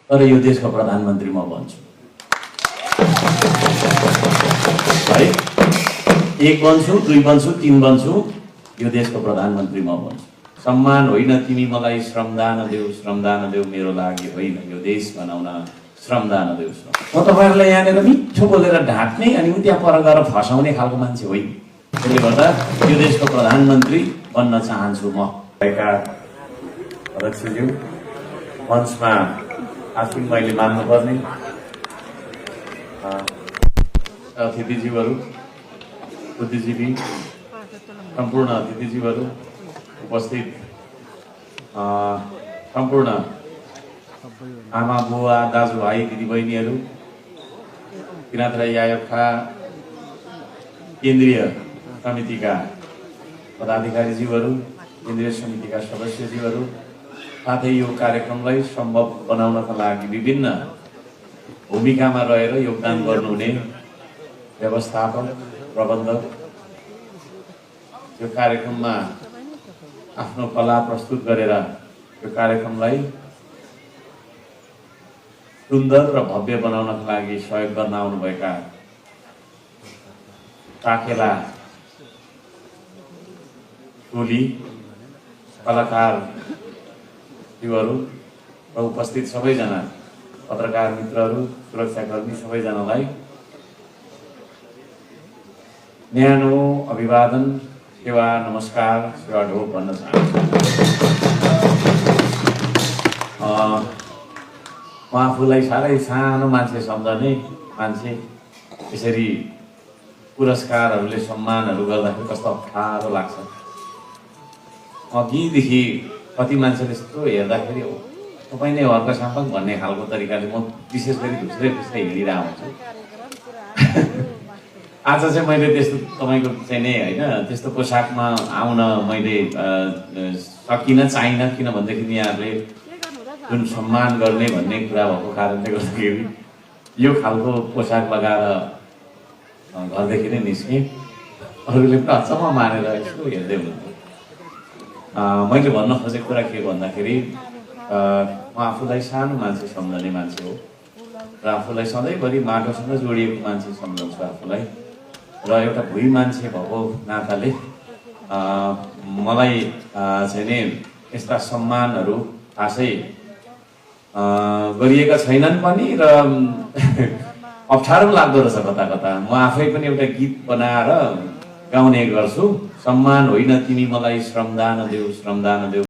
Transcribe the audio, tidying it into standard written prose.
तर यो देशको प्रधानमन्त्री म बन्छु है। 1 बन्छु, 2 बन्छु, 3 बन्छु, यो देशको प्रधानमन्त्री म बन्छु। सम्मान होइन तिमी मलाई श्रमदान देऊ मेरो लागि होइन यो देश बनाउन श्रमदान देऊ। म तपाईहरुलाई यहाँनिर मिठो बोलेर ढाट्ने अनि त्यहाँ पर गएर फसाउने खालको मान्छे होइन। त्यसले गर्दा यो देशको प्रधानमन्त्री बन्न चाहन्छु म। अध्यक्षज्यू, मञ्चमा आफै मैले मान्नुपर्ने अतिथिज्यूहरू, बुद्धिजीवी, सम्पूर्ण अतिथिज्यूहरू, उपस्थित सम्पूर्ण आमा बुवा दाजुभाइ दिदीबहिनीहरू, किराँत राई आयोगका केन्द्रीय समितिका पदाधिकारीज्यूहरू, केन्द्रीय समितिका सदस्यज्यूहरू, साथै यो कार्यक्रमलाई सम्भव बनाउनका लागि विभिन्न भूमिकामा रहेर योगदान गर्नुहुने व्यवस्थापक, प्रबन्धक, यो कार्यक्रममा आफ्नो कला प्रस्तुत गरेर यो कार्यक्रमलाई सुन्दर र भव्य बनाउनका लागि सहयोग गर्न आउनुभएका काकेला टोली कलाकारज्यूहरू र उपस्थित सबैजना पत्रकार मित्रहरू, सुरक्षाकर्मी सबैजनालाई न्यानो अभिवादन, सेवा नमस्कार, सेवा ढोक भन्न चाहन्छु। म आफूलाई साह्रै सानो मान्छे सम्झने मान्छे, यसरी पुरस्कारहरूले सम्मानहरू गर्दाखेरि कस्तो अप्ठ्यारो लाग्छ। अघिदेखि कति मान्छेले यस्तो हेर्दाखेरि तपाईँ नै अर्का साम्पक भन्ने खालको तरिकाले म विशेष गरी घुस्रै हिँडिरहेको हुन्छु। आज चाहिँ मैले त्यस्तो तपाईँको चाहिँ नै होइन त्यस्तो पोसाकमा आउन मैले सकिनँ, चाहिनँ, किनभनेदेखि यहाँहरूले जुन सम्मान गर्ने भन्ने कुरा भएको कारणले गर्दाखेरि यो खालको पोसाक लगाएर घरदेखि नै निस्केँ। अरूले पनि अचम्म मानेर यसो हेर्दै हुनुहुन्थ्यो। मैले भन्न खोजेको कुरा के भन्दाखेरि म आफूलाई सानो मान्छे सम्झने मान्छे हो र आफूलाई सधैँभरि माटोसँग जोडिएको मान्छे सम्झन्छु आफूलाई र एउटा भुइँ मान्छे भएको नाताले मलाई चाहिँ नि यस्ता सम्मानहरू खासै गरिएका छैनन् पनि र अप्ठ्यारो लाग्दो रहेछ कता कता। म आफै पनि एउटा गीत बनाएर गाउने गर्छु, सम्मान होइन तिमी मलाई श्रमदान देऊ